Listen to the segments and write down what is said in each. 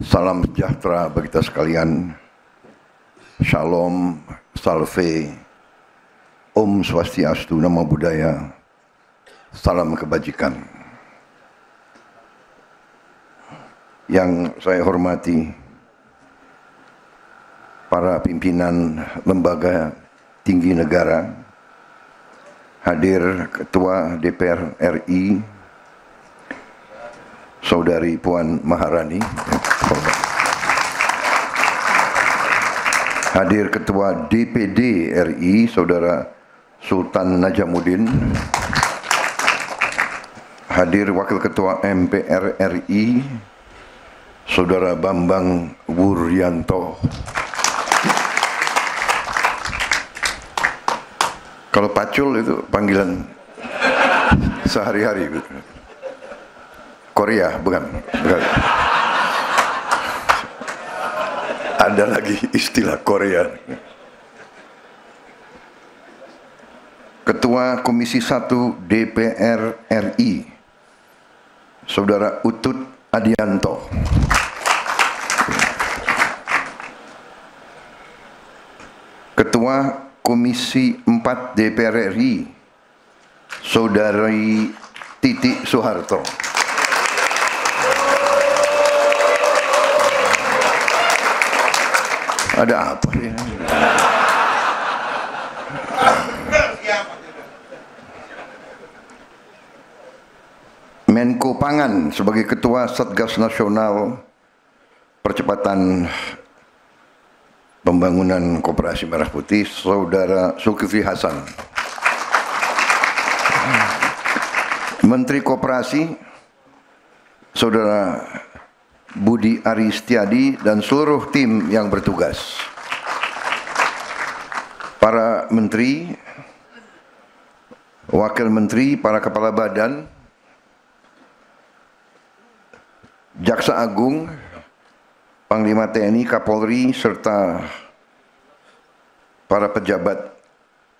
Salam sejahtera bagi kita sekalian. Shalom, salve, Om Swastiastu, Namo Buddhaya, salam kebajikan. Yang saya hormati para pimpinan lembaga tinggi negara, hadir Ketua DPR RI, Saudari Puan Maharani, hadir Ketua DPD RI, Saudara Sultan Najamuddin, hadir Wakil Ketua MPR RI, Saudara Bambang Wuryanto. Kalau Pacul itu panggilan sehari-hari. Korea, bukan. Ada lagi istilah Korea. Ketua Komisi 1 DPR RI, Saudara Utut Adianto. Ketua Komisi 4 DPR RI, Saudari Titi Soeharto. Ada apa ya? Menko Pangan sebagai Ketua Satgas Nasional Percepatan Pembangunan Koperasi Merah Putih, Saudara Zulkifli Hasan. Menteri Koperasi, Saudara Budi Aristiadi dan seluruh tim yang bertugas. Para menteri, wakil menteri, para kepala badan, Jaksa Agung, Panglima TNI, Kapolri, serta para pejabat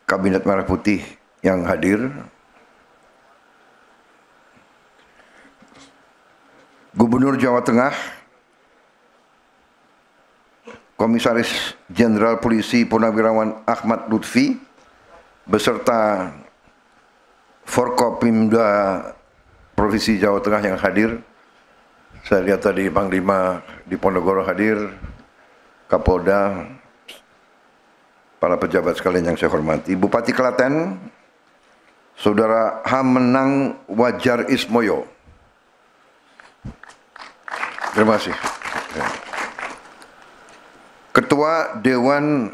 Kabinet Merah Putih yang hadir. Gubernur Jawa Tengah, Komisaris Jenderal Polisi Purnawirawan Ahmad Lutfi, beserta Forkopimda Provinsi Jawa Tengah yang hadir. Saya lihat tadi Panglima di Ponorogo hadir, Kapolda, para pejabat sekalian yang saya hormati. Bupati Klaten, Saudara Hamenang Wajar Ismoyo. Terima kasih. Ketua Dewan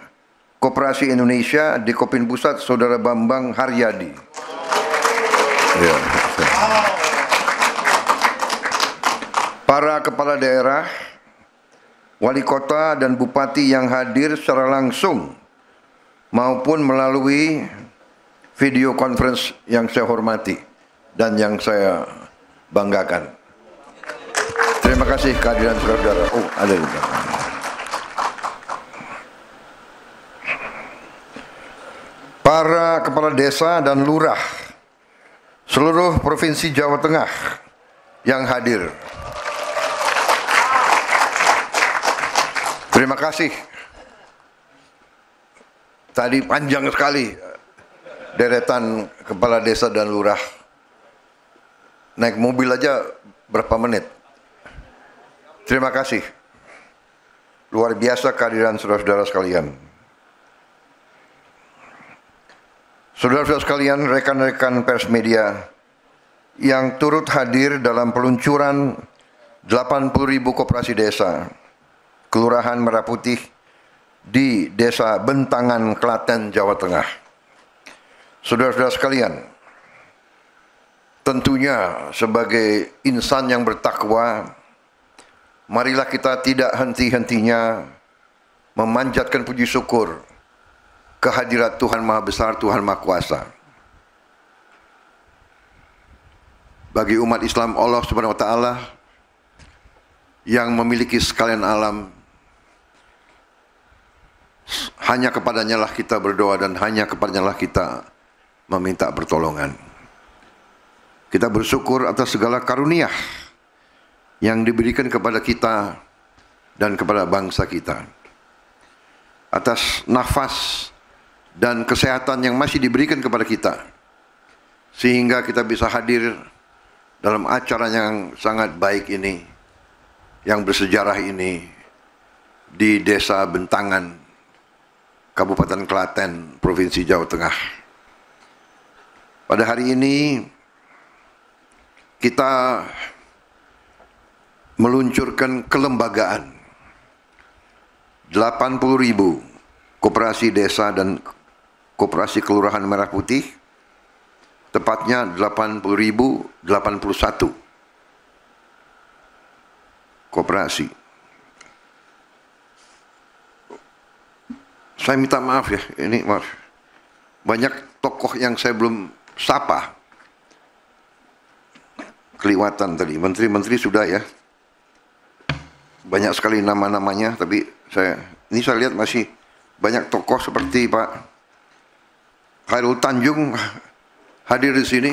Koperasi Indonesia di Kopin Pusat, Saudara Bambang Haryadi. Ya. Para kepala daerah, wali kota dan bupati yang hadir secara langsung maupun melalui video conference yang saya hormati dan yang saya banggakan. Terima kasih kehadiran saudara. Oh, ada juga. Para kepala desa dan lurah seluruh Provinsi Jawa Tengah yang hadir. Terima kasih. Tadi panjang sekali deretan kepala desa dan lurah. Naik mobil aja berapa menit. Terima kasih. Luar biasa kehadiran saudara-saudara sekalian. Saudara-saudara sekalian, rekan-rekan pers media yang turut hadir dalam peluncuran 80.000 koperasi desa Kelurahan Merah Putih di Desa Bentangan, Klaten, Jawa Tengah. Saudara-saudara sekalian, tentunya sebagai insan yang bertakwa, marilah kita tidak henti-hentinya memanjatkan puji syukur kehadirat Tuhan Maha Besar, Tuhan Maha Kuasa. Bagi umat Islam, Allah Subhanahu wa Ta'ala yang memiliki sekalian alam, hanya kepadanya lah kita berdoa dan hanya kepadanya lah kita meminta pertolongan. Kita bersyukur atas segala karunia yang diberikan kepada kita dan kepada bangsa kita. Atas nafas dan kesehatan yang masih diberikan kepada kita, sehingga kita bisa hadir dalam acara yang sangat baik ini, yang bersejarah ini, di Desa Bentangan, Kabupaten Klaten, Provinsi Jawa Tengah. Pada hari ini kita meluncurkan kelembagaan 80.000 koperasi desa dan koperasi kelurahan Merah Putih, tepatnya 80.081 koperasi. Saya minta maaf ya, ini maaf. Banyak tokoh yang saya belum sapa. Keliwatan tadi, menteri-menteri sudah ya. Banyak sekali nama-namanya, tapi saya lihat masih banyak tokoh seperti Pak Khairul Tanjung hadir di sini.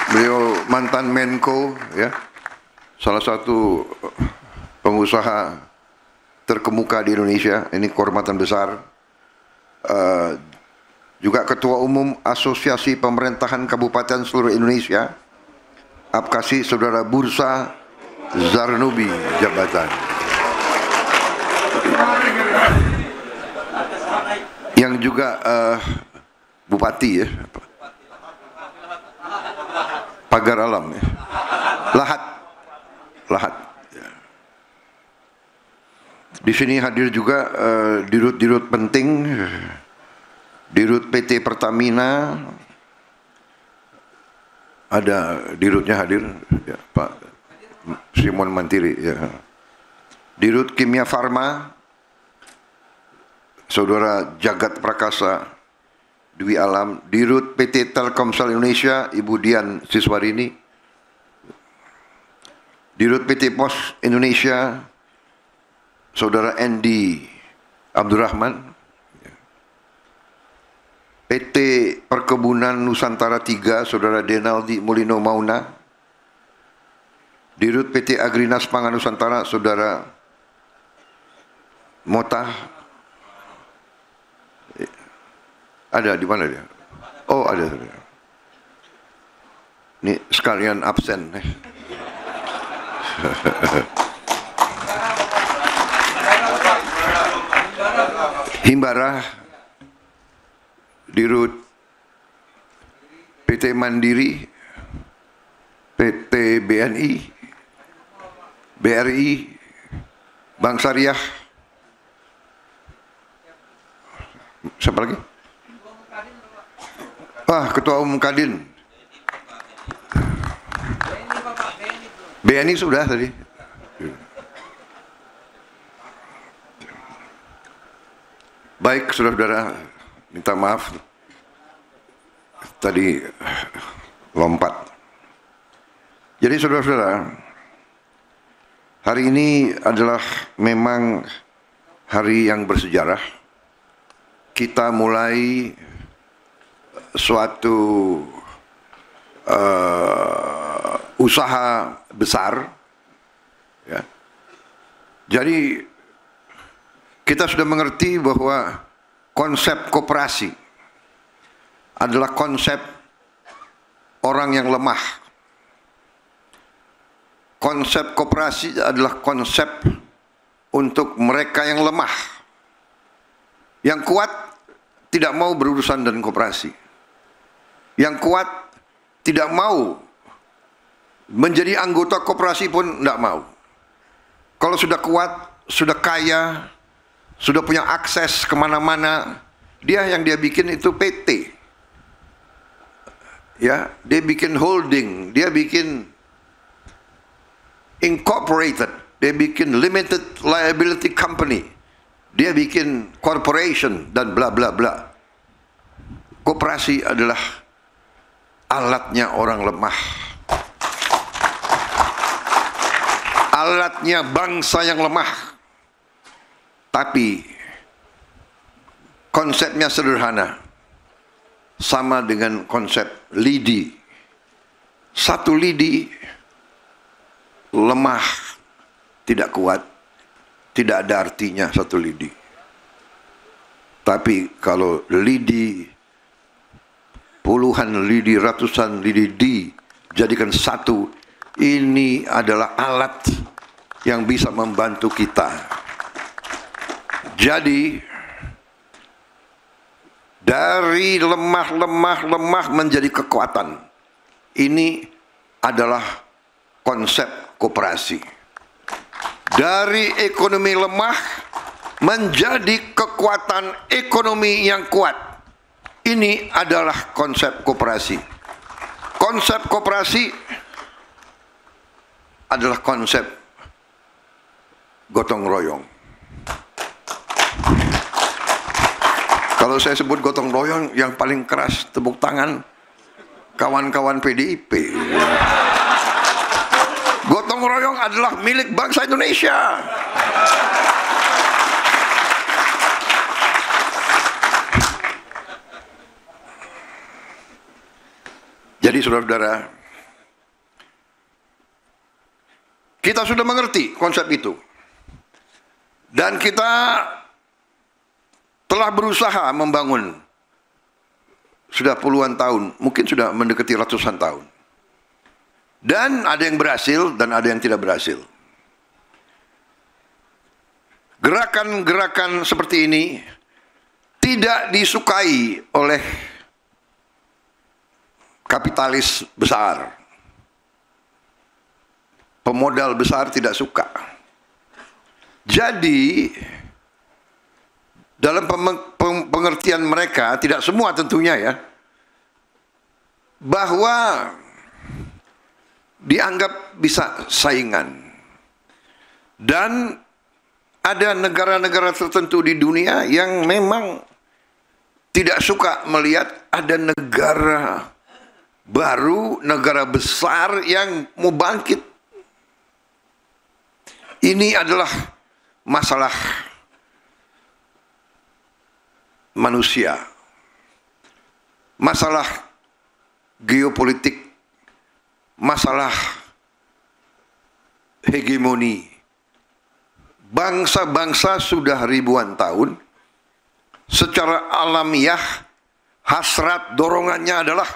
Beliau mantan Menko ya. Salah satu pengusaha terkemuka di Indonesia, ini kehormatan besar. Juga Ketua Umum Asosiasi Pemerintahan Kabupaten seluruh Indonesia, Apkasi Saudara Bursa Zarnubi Jabatan. Yang juga Bupati ya, Pagar Alam ya. Lahat. Ya. Di sini hadir juga dirut-dirut penting, dirut PT Pertamina, ada dirutnya hadir, ya, Pak Simon Mantiri, ya. Dirut Kimia Farma, Saudara Jagat Prakasa Dwi Alam, Dirut PT Telkomsel Indonesia, Ibu Dian Siswarini, Dirut PT Pos Indonesia, Saudara Endi Abdurrahman, PT Perkebunan Nusantara 3, Saudara Denaldi Mulino Mauna, Dirut PT Agrinas Pangan Nusantara, Saudara Mota. Ada di mana dia? Oh, ada. Ini sekalian absen. Himbara, Dirut PT Mandiri, PT BNI, BRI, Bank Syariah. Siapa lagi? Ketua Umum Kadin. BNI sudah tadi. Baik, saudara-saudara, minta maaf tadi lompat. Jadi saudara-saudara, hari ini adalah memang hari yang bersejarah. Kita mulai suatu usaha besar, ya. Jadi kita sudah mengerti bahwa konsep koperasi adalah konsep orang yang lemah. Konsep koperasi adalah konsep untuk mereka yang lemah. Yang kuat tidak mau berurusan dengan koperasi. Yang kuat tidak mau menjadi anggota koperasi pun tidak mau. Kalau sudah kuat, sudah kaya, sudah punya akses kemana-mana, yang dia bikin itu PT. Ya, dia bikin holding, dia bikin incorporated, dia bikin limited liability company, dia bikin corporation dan bla bla bla. Koperasi adalah alatnya orang lemah, alatnya bangsa yang lemah. Tapi konsepnya sederhana, sama dengan konsep lidi. Satu lidi lemah, tidak kuat, tidak ada artinya satu lidi. Tapi kalau lidi, puluhan lidi, ratusan lidi dijadikan satu, ini adalah alat yang bisa membantu kita. Jadi dari lemah menjadi kekuatan. Ini adalah konsep koperasi. Dari ekonomi lemah menjadi kekuatan ekonomi yang kuat. Ini adalah konsep koperasi. Konsep koperasi adalah konsep gotong royong. Kalau saya sebut gotong royong, yang paling keras tepuk tangan kawan-kawan PDIP. Gotong royong adalah milik bangsa Indonesia. Jadi saudara-saudara, kita sudah mengerti konsep itu. Dan kita telah berusaha membangun sudah puluhan tahun, mungkin sudah mendekati ratusan tahun. Dan ada yang berhasil dan ada yang tidak berhasil. Gerakan-gerakan seperti ini tidak disukai oleh kapitalis besar. Pemodal besar tidak suka. Jadi dalam pengertian mereka, tidak semua tentunya ya, bahwa dianggap bisa saingan. Dan ada negara-negara tertentu di dunia yang memang tidak suka melihat ada negara baru, negara besar yang mau bangkit. Ini adalah masalah manusia, masalah geopolitik, masalah hegemoni. Bangsa-bangsa sudah ribuan tahun secara alamiah hasrat dorongannya adalah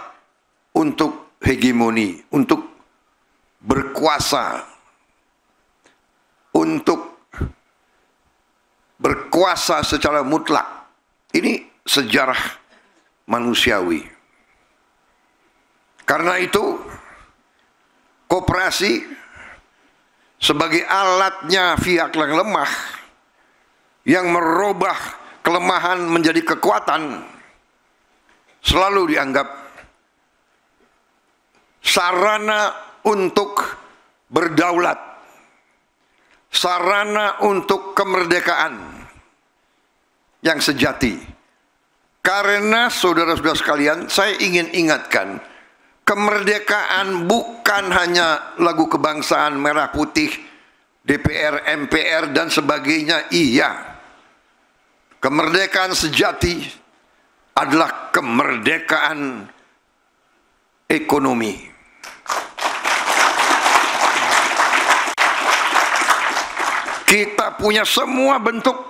untuk hegemoni, untuk berkuasa, untuk berkuasa secara mutlak. Ini sejarah manusiawi. Karena itu koperasi sebagai alatnya pihak yang lemah yang merubah kelemahan menjadi kekuatan selalu dianggap sarana untuk berdaulat, sarana untuk kemerdekaan yang sejati. Karena saudara-saudara sekalian, saya ingin ingatkan, kemerdekaan bukan hanya lagu kebangsaan merah putih, DPR, MPR dan sebagainya. Iya, kemerdekaan sejati adalah kemerdekaan ekonomi. Kita punya semua bentuk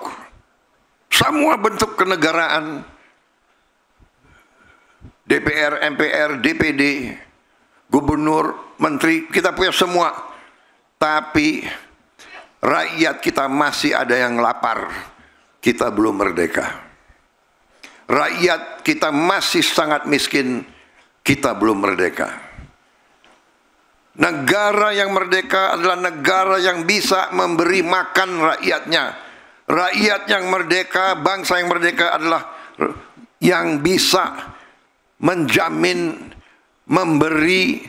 kenegaraan, DPR, MPR, DPD, gubernur, menteri, kita punya semua. Tapi rakyat kita masih ada yang lapar, kita belum merdeka. Rakyat kita masih sangat miskin, kita belum merdeka. Negara yang merdeka adalah negara yang bisa memberi makan rakyatnya. Rakyat yang merdeka, bangsa yang merdeka adalah yang bisa menjamin, memberi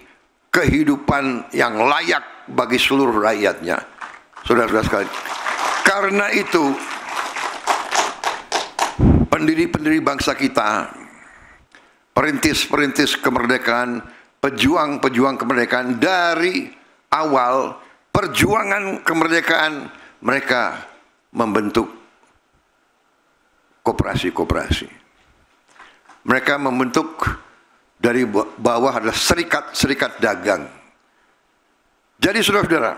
kehidupan yang layak bagi seluruh rakyatnya. Saudara-saudara sekalian, karena itu pendiri-pendiri bangsa kita, perintis-perintis kemerdekaan, pejuang-pejuang kemerdekaan, dari awal perjuangan kemerdekaan mereka membentuk koperasi-koperasi. Mereka membentuk dari bawah adalah serikat-serikat dagang. Jadi saudara-saudara,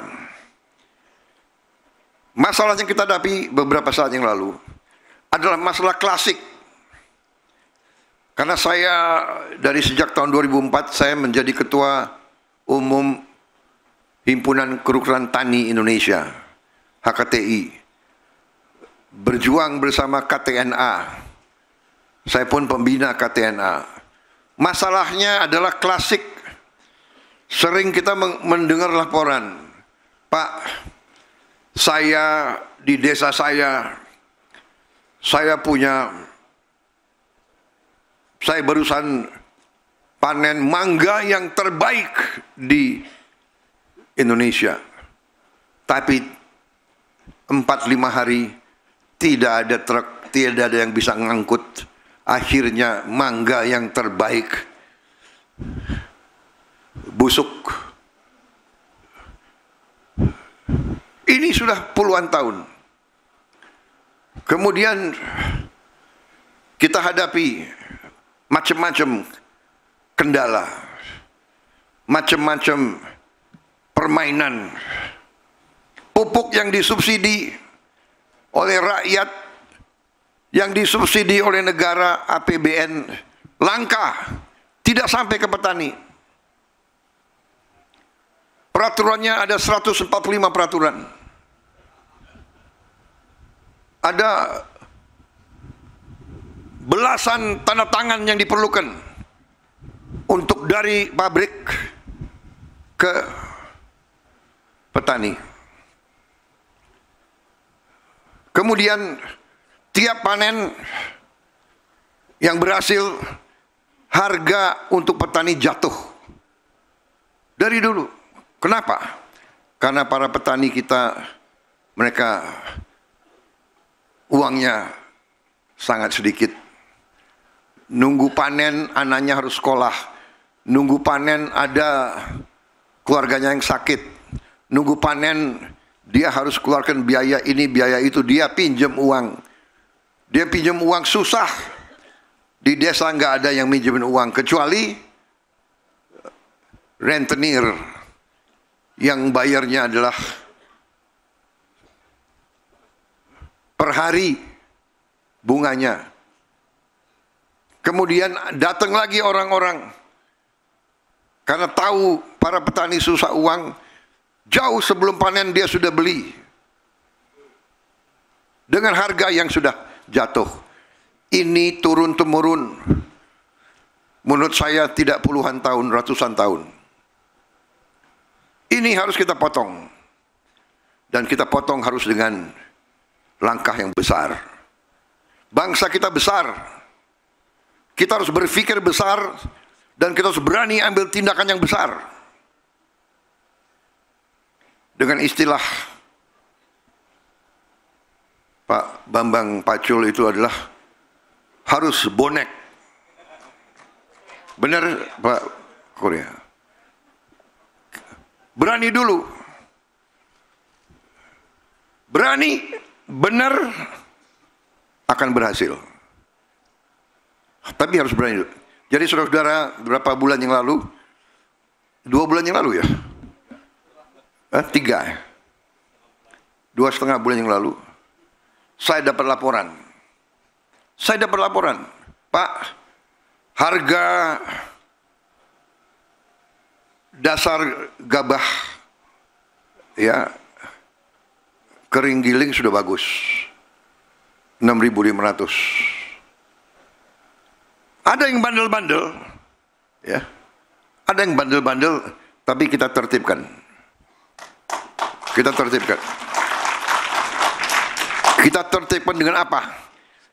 Masalah yang kita hadapi beberapa saat yang lalu adalah masalah klasik. Karena saya dari sejak tahun 2004 saya menjadi ketua umum Himpunan Kerukunan Tani Indonesia, HKTI. Berjuang bersama KTNA. Saya pun pembina KTNA. Masalahnya adalah klasik. Sering kita mendengar laporan, Pak, saya di desa saya barusan panen mangga yang terbaik di Indonesia. Tapi 4-5 hari tidak ada truk, tidak ada yang bisa ngangkut. Akhirnya mangga yang terbaik busuk. Ini sudah puluhan tahun. Kemudian kita hadapi macam-macam kendala, macam-macam permainan. Pupuk yang disubsidi oleh rakyat, yang disubsidi oleh negara APBN langka, tidak sampai ke petani. Peraturannya ada 145 peraturan. Ada belasan tanda tangan yang diperlukan untuk dari pabrik ke petani. Kemudian tiap panen yang berhasil, harga untuk petani jatuh dari dulu. Kenapa? Karena para petani kita, mereka uangnya sangat sedikit. Nunggu panen anaknya harus sekolah. Nunggu panen ada keluarganya yang sakit. Nunggu panen dia harus keluarkan biaya ini, biaya itu. Dia pinjam uang. Dia pinjam uang susah. Di desa nggak ada yang minjemin uang kecuali rentenir yang bayarnya adalah per hari bunganya. Kemudian datang lagi orang-orang karena tahu para petani susah uang, jauh sebelum panen dia sudah beli dengan harga yang sudah jatuh. Ini turun-temurun. Menurut saya tidak puluhan tahun, ratusan tahun. Ini harus kita potong. Dan kita potong harus dengan langkah yang besar. Bangsa kita besar. Kita harus berpikir besar dan kita harus berani ambil tindakan yang besar. Dengan istilah Pak Bambang Pacul itu adalah harus bonek. Benar Pak Korea? Berani dulu. Berani, benar, akan berhasil. Tapi harus berani dulu. Jadi saudara-saudara, beberapa bulan yang lalu, 2 bulan yang lalu ya? 3, 2,5 bulan yang lalu, saya dapat laporan. Pak, harga dasar gabah ya kering giling sudah bagus, 6.500. Ada yang bandel-bandel, ya, ada yang bandel-bandel, tapi kita tertibkan. Kita tertibkan dengan apa?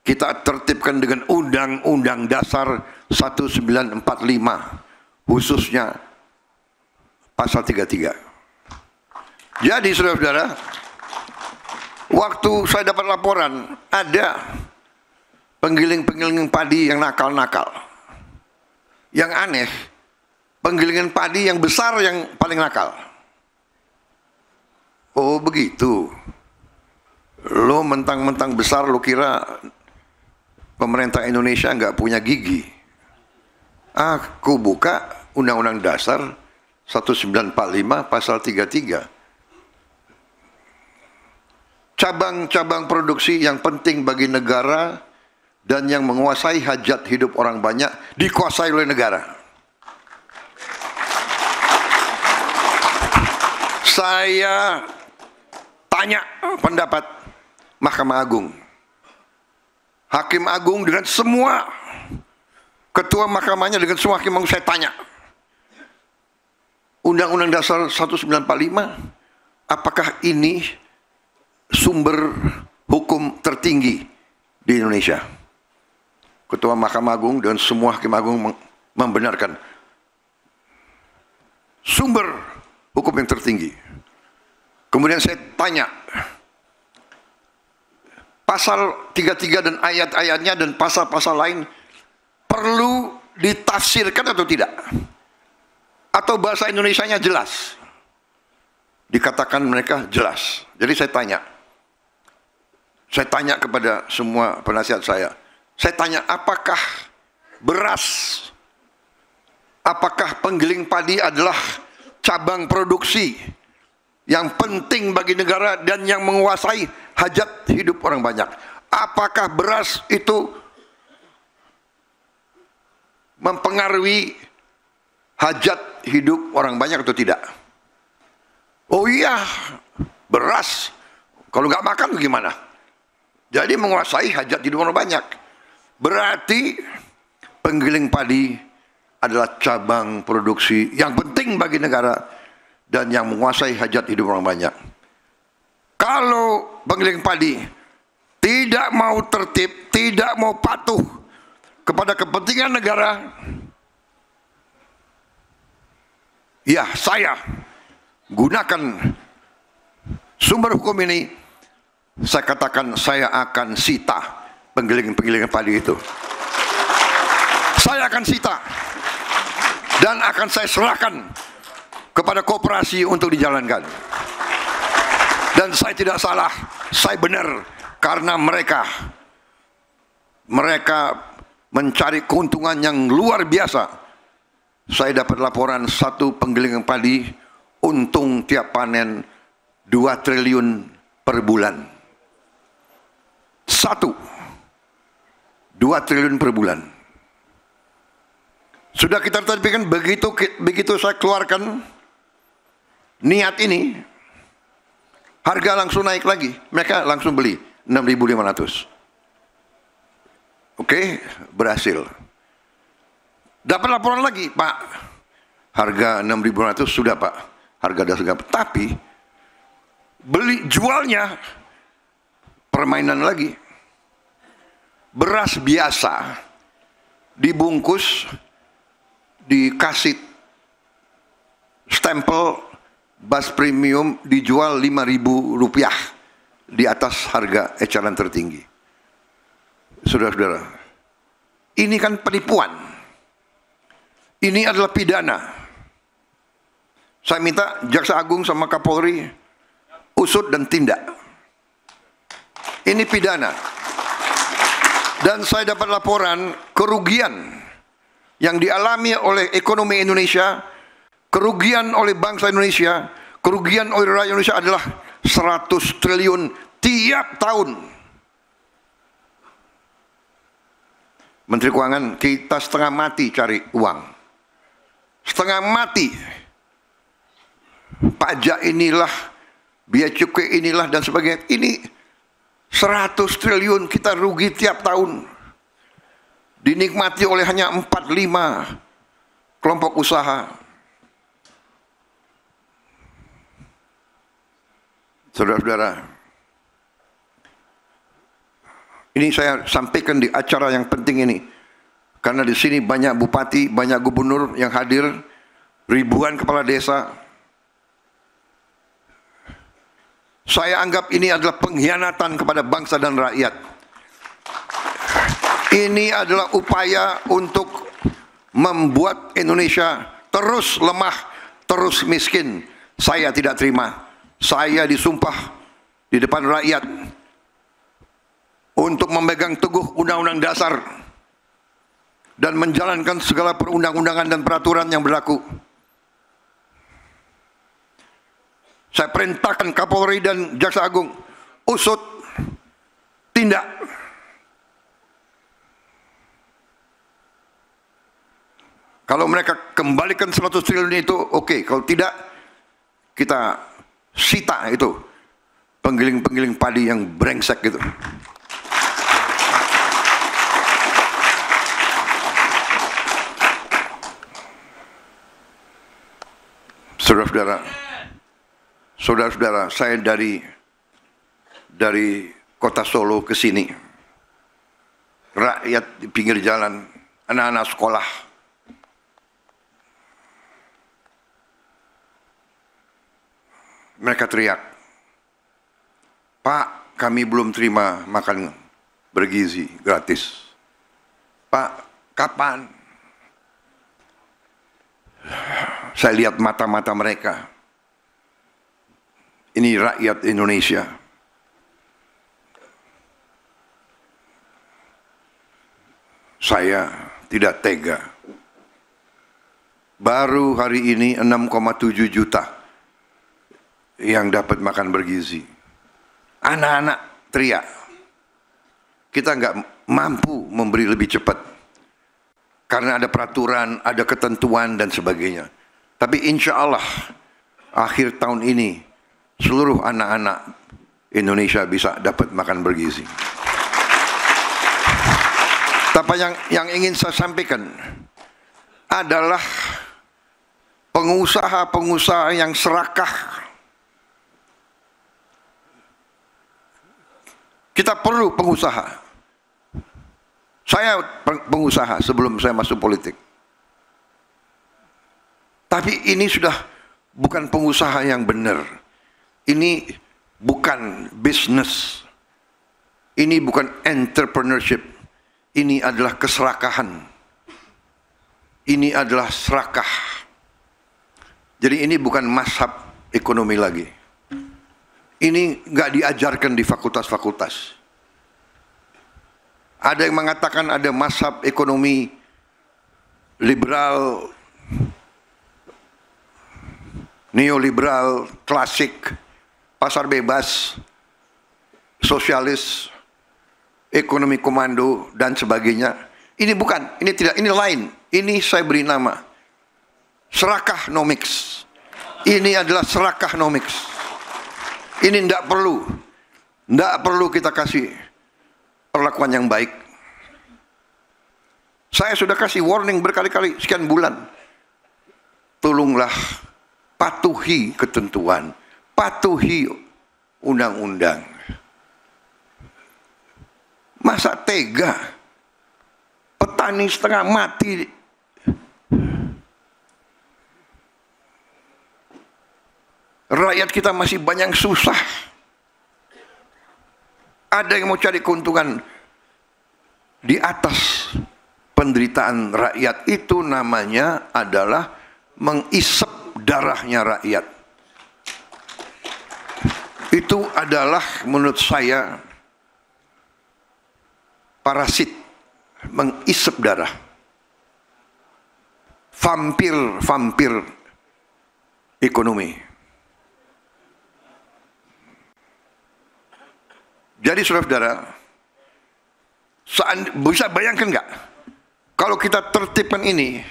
Kita tertibkan dengan Undang-Undang Dasar 1945, khususnya pasal 33. Jadi saudara-saudara, waktu saya dapat laporan, ada penggiling-penggiling padi yang nakal-nakal. Yang aneh, penggilingan padi yang besar yang paling nakal. Oh begitu. Lo mentang-mentang besar, lo kira pemerintah Indonesia nggak punya gigi. Aku buka Undang-Undang Dasar 1945 pasal 33. cabang-cabang produksi yang penting bagi negara dan yang menguasai hajat hidup orang banyak dikuasai oleh negara. Saya tanya pendapat Mahkamah Agung. Hakim Agung dengan semua ketua mahkamahnya, dengan semua hakim agung saya tanya. Undang-Undang Dasar 1945, apakah ini sumber hukum tertinggi di Indonesia? Ketua Mahkamah Agung dan semua hakim agung membenarkan sumber hukum yang tertinggi. Kemudian saya tanya, pasal 33 dan ayat-ayatnya dan pasal-pasal lain perlu ditafsirkan atau tidak? Atau bahasa Indonesianya jelas? Dikatakan mereka jelas. Jadi saya tanya kepada semua penasihat saya tanya, apakah beras, apakah penggiling padi adalah cabang produksi yang penting bagi negara dan yang menguasai hajat hidup orang banyak? Apakah beras itu mempengaruhi hajat hidup orang banyak atau tidak? Oh iya, beras. Kalau nggak makan gimana? Jadi menguasai hajat hidup orang banyak. Berarti penggiling padi adalah cabang produksi yang penting bagi negara dan yang menguasai hajat hidup orang banyak. Kalau penggiling padi tidak mau tertib, tidak mau patuh kepada kepentingan negara, ya saya gunakan sumber hukum ini, saya katakan saya akan sita penggilingan padi itu. Saya akan sita dan akan saya serahkan kepada koperasi untuk dijalankan. Dan saya tidak salah, saya benar, karena mereka mencari keuntungan yang luar biasa. Saya dapat laporan satu penggilingan padi untung tiap panen 2 triliun per bulan. 2 triliun per bulan. Sudah kita terpikirkan, begitu saya keluarkan niat ini, harga langsung naik lagi. Mereka langsung beli 6.500. Oke, berhasil. Dapat laporan lagi, Pak, harga 6.500 sudah, Pak, harga dasar. Tapi jualnya permainan lagi. Beras biasa dibungkus, dikasih stempel beras premium, dijual Rp5.000 di atas harga eceran tertinggi. Saudara-saudara, ini kan penipuan. Ini adalah pidana. Saya minta Jaksa Agung sama Kapolri usut dan tindak. Ini pidana. Dan saya dapat laporan kerugian yang dialami oleh ekonomi Indonesia, kerugian oleh bangsa Indonesia, kerugian oleh rakyat Indonesia adalah 100 triliun tiap tahun. Menteri Keuangan, kita setengah mati cari uang. Setengah mati. Pajak inilah, biaya cukai inilah dan sebagainya. Ini 100 triliun kita rugi tiap tahun. Dinikmati oleh hanya 4-5 kelompok usaha. Saudara-saudara, ini saya sampaikan di acara yang penting ini, karena di sini banyak bupati, banyak gubernur yang hadir, ribuan kepala desa. Saya anggap ini adalah pengkhianatan kepada bangsa dan rakyat. Ini adalah upaya untuk membuat Indonesia terus lemah, terus miskin. Saya tidak terima. Saya disumpah di depan rakyat untuk memegang teguh Undang-Undang Dasar dan menjalankan segala perundang-undangan dan peraturan yang berlaku. Saya perintahkan Kapolri dan Jaksa Agung usut, tindak. Kalau mereka kembalikan 100 triliun itu, oke. Kalau tidak, kita sita itu penggiling-penggiling padi yang brengsek gitu. Saudara-saudara, saya dari kota Solo ke sini, rakyat di pinggir jalan, anak-anak sekolah, mereka teriak, "Pak, kami belum terima makan bergizi gratis. Pak, kapan?" Saya lihat mata-mata mereka. Ini rakyat Indonesia. Saya tidak tega. Baru hari ini 6,7 juta yang dapat makan bergizi. Anak-anak teriak. Kita nggak mampu memberi lebih cepat. Karena ada peraturan, ada ketentuan dan sebagainya. Tapi insya Allah akhir tahun ini seluruh anak-anak Indonesia bisa dapat makan bergizi. Tapi yang ingin saya sampaikan adalah pengusaha-pengusaha yang serakah. Kita perlu pengusaha. Saya pengusaha sebelum saya masuk politik. Tapi ini sudah bukan pengusaha yang benar. Ini bukan bisnis. Ini bukan entrepreneurship. Ini adalah keserakahan. Ini adalah serakah. Jadi ini bukan mazhab ekonomi lagi. Ini nggak diajarkan di fakultas-fakultas. Ada yang mengatakan ada mazhab ekonomi liberal, neoliberal, klasik, pasar bebas, sosialis, ekonomi komando, dan sebagainya. Ini bukan, ini tidak, ini lain. Ini saya beri nama serakahnomics. Ini adalah serakahnomics. Ini tidak perlu kita kasih perlakuan yang baik. Saya sudah kasih warning berkali-kali, sekian bulan. Tolonglah patuhi ketentuan, patuhi undang-undang. Masa tega petani setengah mati, rakyat kita masih banyak susah. Ada yang mau cari keuntungan di atas penderitaan rakyat. Itu namanya adalah mengisap darahnya rakyat. Itu adalah menurut saya parasit, mengisap darah. Vampir ekonomi. Jadi saudara-saudara, bisa bayangkan nggak kalau kita tertibkan ini,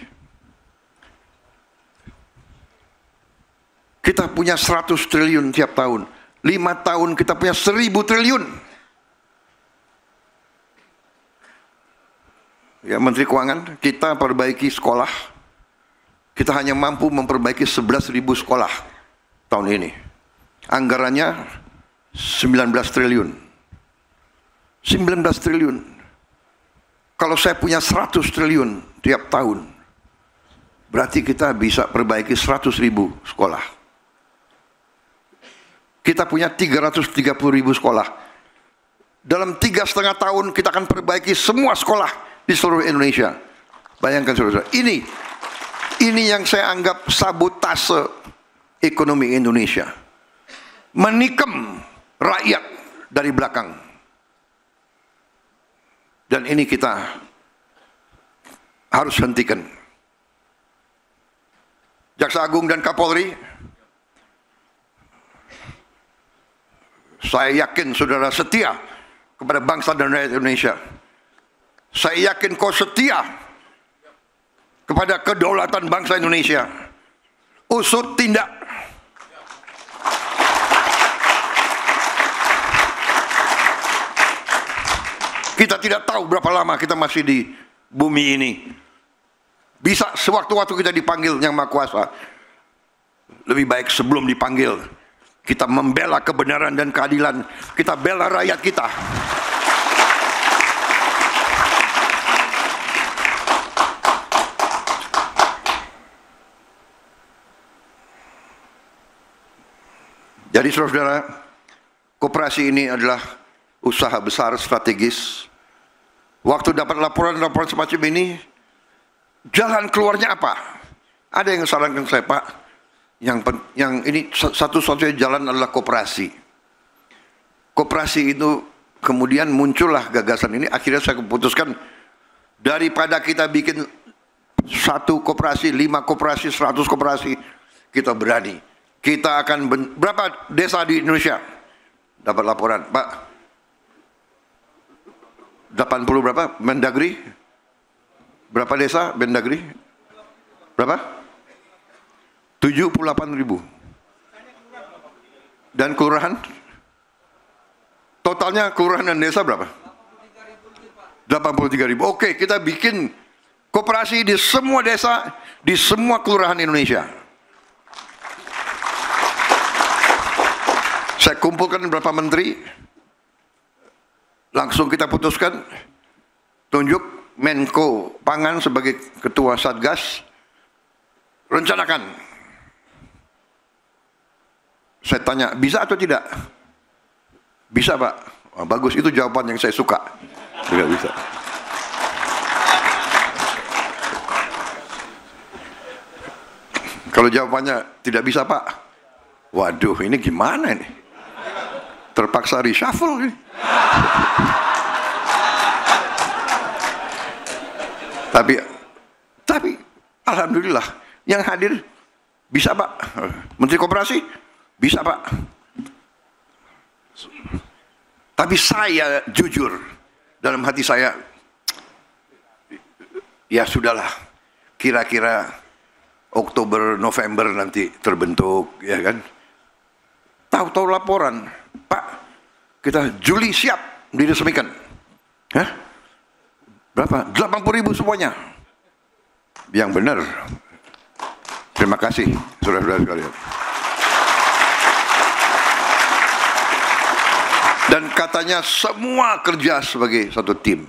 kita punya 100 triliun tiap tahun, 5 tahun kita punya 1000 triliun. Ya, Menteri Keuangan, kita perbaiki sekolah, kita hanya mampu memperbaiki 11.000 sekolah tahun ini. Anggarannya 19 triliun. 19 triliun. Kalau saya punya 100 triliun tiap tahun, berarti kita bisa perbaiki 100.000 sekolah. Kita punya 330.000 sekolah. Dalam 3,5 tahun kita akan perbaiki semua sekolah di seluruh Indonesia. Bayangkan saudara, ini yang saya anggap sabotase ekonomi Indonesia. Menikam rakyat dari belakang. Dan ini kita harus hentikan. Jaksa Agung dan Kapolri Saya yakin saudara setia kepada bangsa dan rakyat Indonesia. Saya yakin kau setia kepada kedaulatan bangsa Indonesia. Usut tindak. Kita tidak tahu berapa lama kita masih di bumi ini. Bisa sewaktu-waktu kita dipanggil Yang Maha Kuasa. Lebih baik sebelum dipanggil, kita membela kebenaran dan keadilan. Kita bela rakyat kita. Jadi saudara-saudara, koperasi ini adalah usaha besar strategis. Waktu dapat laporan-laporan semacam ini, jalan keluarnya apa? Ada yang sarankan saya, Pak, yang ini satu-satunya jalan adalah koperasi. Koperasi itu kemudian muncullah gagasan ini. Akhirnya saya keputuskan, daripada kita bikin 1 koperasi, 5 koperasi, 100 koperasi, kita berani. Kita akan berapa desa di Indonesia? Dapat laporan, Pak, 80 berapa? Mendagri? Berapa desa Mendagri? Berapa? 78.000. Dan kelurahan? Totalnya kelurahan dan desa berapa? 83.000. Oke, kita bikin koperasi di semua desa, di semua kelurahan Indonesia. Saya kumpulkan beberapa menteri, langsung kita putuskan, tunjuk Menko Pangan sebagai ketua Satgas, rencanakan. Saya tanya, bisa atau tidak? Bisa, Pak. Oh, bagus, itu jawaban yang saya suka. Tidak bisa. Kalau jawabannya tidak bisa, Pak, waduh, ini gimana ini? Terpaksa reshuffle ini. Tapi alhamdulillah yang hadir bisa, Pak. Menteri Koperasi bisa, Pak. Tapi saya jujur dalam hati saya, ya sudahlah, kira-kira Oktober November nanti terbentuk, ya kan? Tahu-tahu laporan, Pak, kita Juli siap diresmikan. Hah? Berapa? 80.000 semuanya. Yang benar. Terima kasih, saudara-saudara sekalian. Dan katanya semua kerja sebagai satu tim.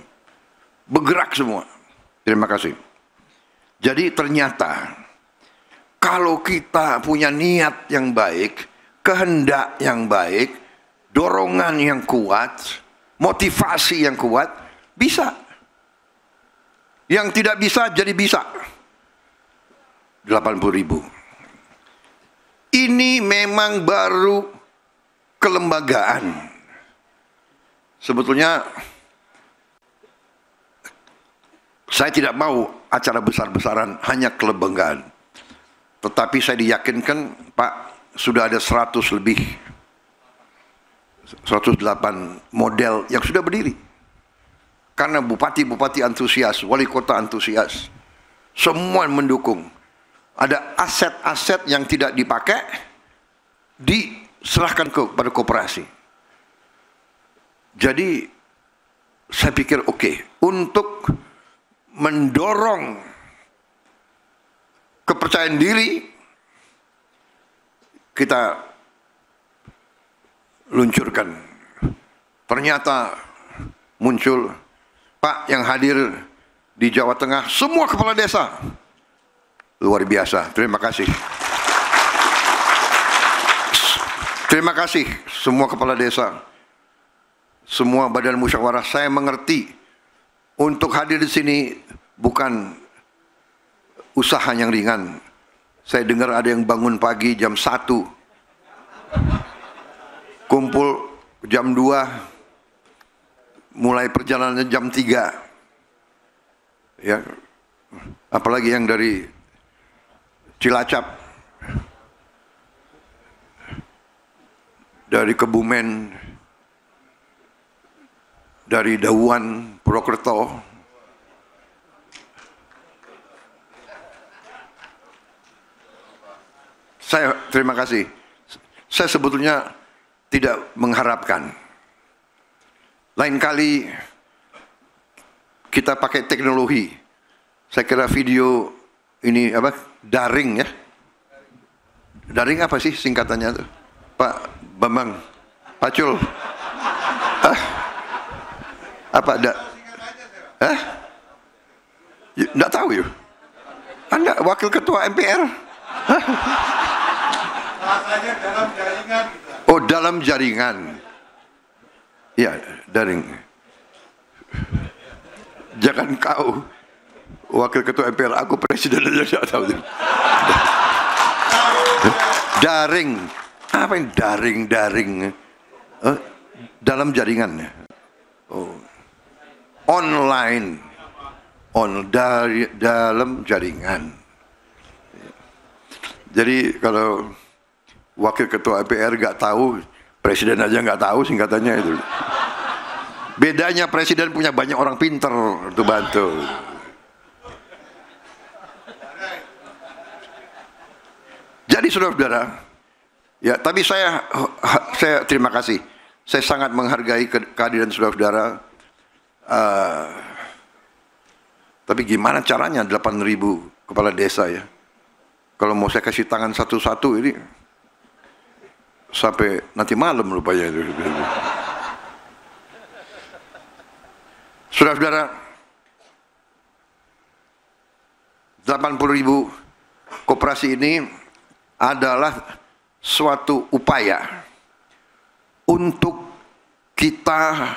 Bergerak semua. Terima kasih. Jadi ternyata kalau kita punya niat yang baik, kehendak yang baik, dorongan yang kuat, motivasi yang kuat, bisa. Yang tidak bisa jadi bisa. 80.000. Ini memang baru kelembagaan. Sebetulnya saya tidak mau acara besar-besaran, hanya kelembagaan. Tetapi saya diyakinkan, Pak, sudah ada 100 lebih, 108 model yang sudah berdiri. Karena bupati-bupati antusias, wali kota antusias, semua mendukung. Ada aset-aset yang tidak dipakai, diserahkan kepada koperasi. Jadi saya pikir oke, untuk mendorong kepercayaan diri, kita luncurkan. Ternyata muncul, Pak, yang hadir di Jawa Tengah, semua kepala desa. Luar biasa, terima kasih. Terima kasih semua kepala desa, semua badan musyawarah. Saya mengerti, untuk hadir di sini bukan usaha yang ringan. Saya dengar ada yang bangun pagi jam 1, kumpul jam 2, mulai perjalanan jam 3. Ya. Apalagi yang dari Cilacap. dari Kebumen, dari Dauan, Purwokerto, saya terima kasih. Saya sebetulnya tidak mengharapkan. Lain kali kita pakai teknologi. Saya kira video ini apa? Daring ya. Daring apa sih singkatannya tuh? Pak Bambang, Pak Cul. Apa ada? Nggak tahu ya. Anda wakil ketua MPR? Bahasanya dalam jaringan. Oh, dalam jaringan. Ya, daring. Jangan kau wakil ketua MPR, aku presiden aja nggak tahu. Daring. Apa yang daring? Dalam jaringan. Oh. Online. Dalam jaringan. Jadi kalau wakil ketua MPR nggak tahu, presiden aja nggak tahu singkatannya itu. Bedanya presiden punya banyak orang pinter untuk bantu. Jadi saudara-saudara, ya tapi saya terima kasih. Saya sangat menghargai kehadiran saudara-saudara. Tapi gimana caranya 8.000 kepala desa ya? Kalau mau saya kasih tangan satu-satu ini sampai nanti malam rupanya itu. Saudara-saudara, 80.000 koperasi ini adalah suatu upaya untuk kita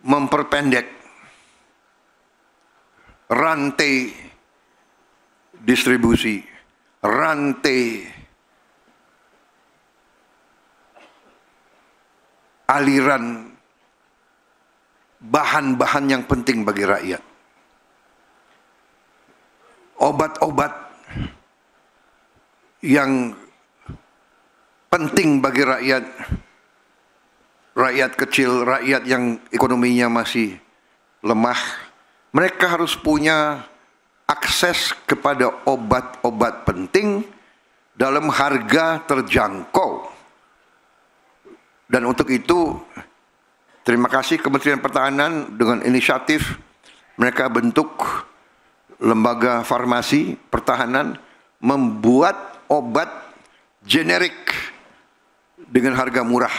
memperpendek rantai distribusi, rantai aliran bahan-bahan yang penting bagi rakyat. Obat-obat yang penting bagi rakyat, rakyat kecil, rakyat yang ekonominya masih lemah, mereka harus punya akses kepada obat-obat penting dalam harga terjangkau. Dan untuk itu, terima kasih Kementerian Pertahanan dengan inisiatif mereka bentuk lembaga farmasi pertahanan membuat obat generik dengan harga murah.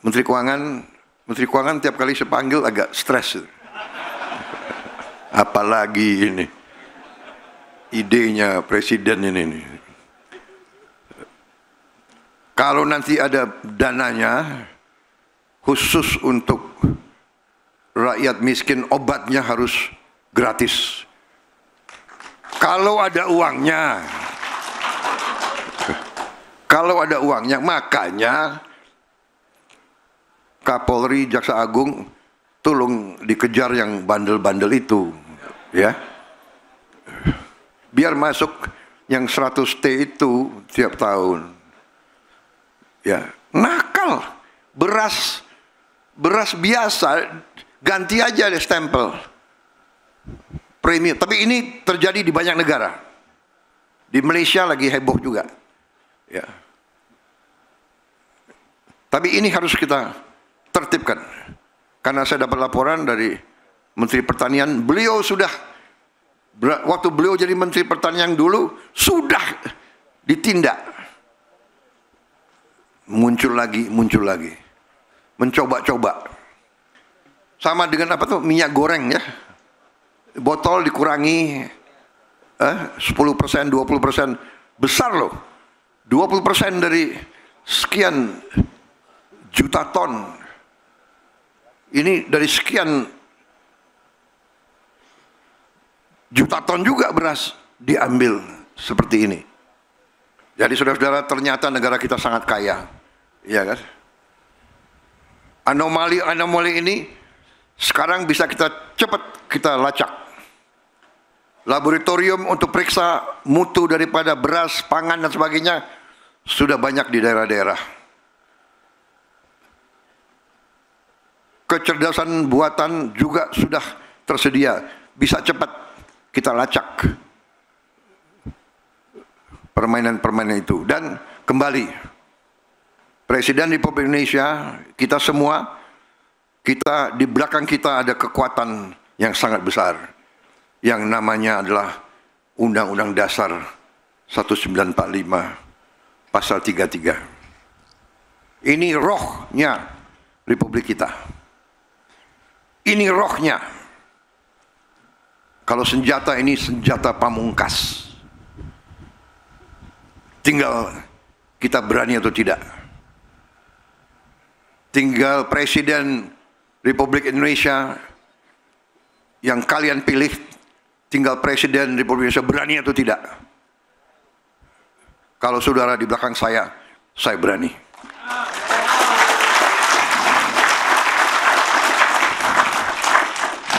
Menteri Keuangan tiap kali saya panggil agak stres. Apalagi ini idenya presiden ini. Kalau nanti ada dananya khusus untuk rakyat miskin, obatnya harus gratis. Kalau ada uangnya, makanya Kapolri, Jaksa Agung tolong dikejar yang bandel-bandel itu, ya. Biar masuk yang 100T itu tiap tahun. Ya, nakal. Beras biasa ganti aja deh stempel premium. Tapi ini terjadi di banyak negara. Di Malaysia lagi heboh juga. Ya. Tapi ini harus kita tertibkan. Karena saya dapat laporan dari Menteri Pertanian, beliau sudah waktu beliau jadi Menteri Pertanian dulu sudah ditindak. Muncul lagi, mencoba-coba. Sama dengan apa tuh, minyak goreng ya, botol dikurangi 10%, 20%, besar loh, 20% dari sekian juta ton. Ini dari sekian juta ton juga beras diambil seperti ini. Jadi saudara-saudara, ternyata negara kita sangat kaya. Iya kan? Anomali ini sekarang bisa cepat kita lacak. Laboratorium untuk periksa mutu daripada beras, pangan dan sebagainya sudah banyak di daerah-daerah. Kecerdasan buatan juga sudah tersedia, bisa cepat kita lacak permainan-permainan itu. Dan kembali, Presiden Republik Indonesia, kita semua, kita di belakang kita ada kekuatan yang sangat besar, yang namanya adalah Undang-Undang Dasar 1945 Pasal 33. Ini rohnya Republik kita. Ini rohnya. Kalau senjata ini senjata pamungkas. Tinggal kita berani atau tidak. Tinggal Presiden Republik Indonesia yang kalian pilih, tinggal Presiden Republik Indonesia berani atau tidak. Kalau saudara di belakang saya berani.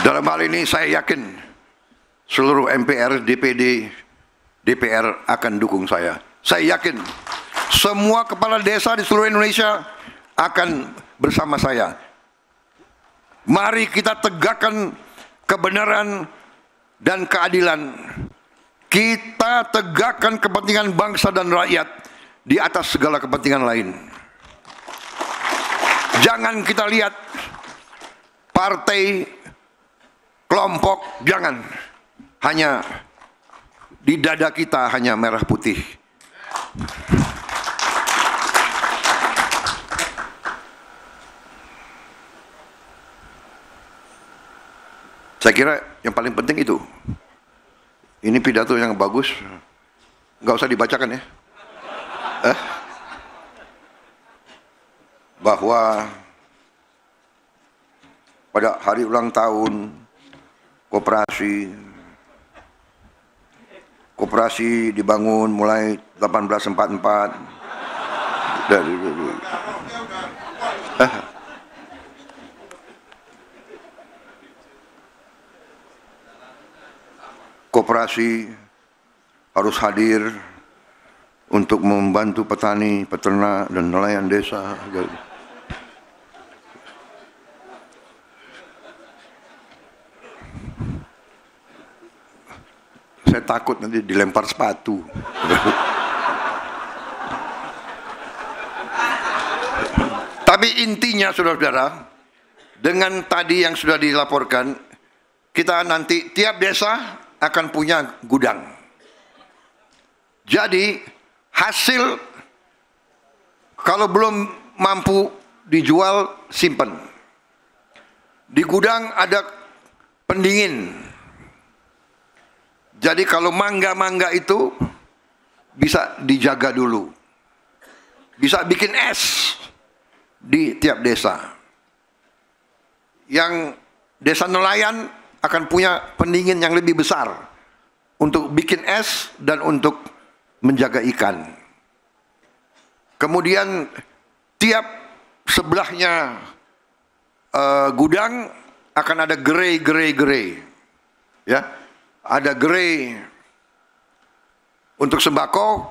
Dalam hal ini saya yakin seluruh MPR, DPD, DPR akan dukung saya. Saya yakin semua kepala desa di seluruh Indonesia akan bersama saya. Mari kita tegakkan kebenaran dan keadilan. Kita tegakkan kepentingan bangsa dan rakyat di atas segala kepentingan lain. Jangan kita lihat partai, kelompok, jangan. Hanya di dada kita hanya merah putih. Saya kira yang paling penting itu. Ini pidato yang bagus, nggak usah dibacakan ya. Bahwa pada hari ulang tahun koperasi dibangun mulai 1844 dari koperasi harus hadir untuk membantu petani, peternak, dan nelayan desa. Saya takut nanti dilempar sepatu. Tapi intinya, saudara-saudara, dengan tadi yang sudah dilaporkan, kita nanti tiap desa akan punya gudang. Jadi hasil kalau belum mampu dijual, simpan. Di gudang ada pendingin. Jadi kalau mangga-mangga itu bisa dijaga dulu. Bisa bikin es di tiap desa. Yang desa nelayan akan punya pendingin yang lebih besar untuk bikin es dan untuk menjaga ikan. Kemudian tiap sebelahnya gudang akan ada gerai. Ya, ada gerai untuk sembako,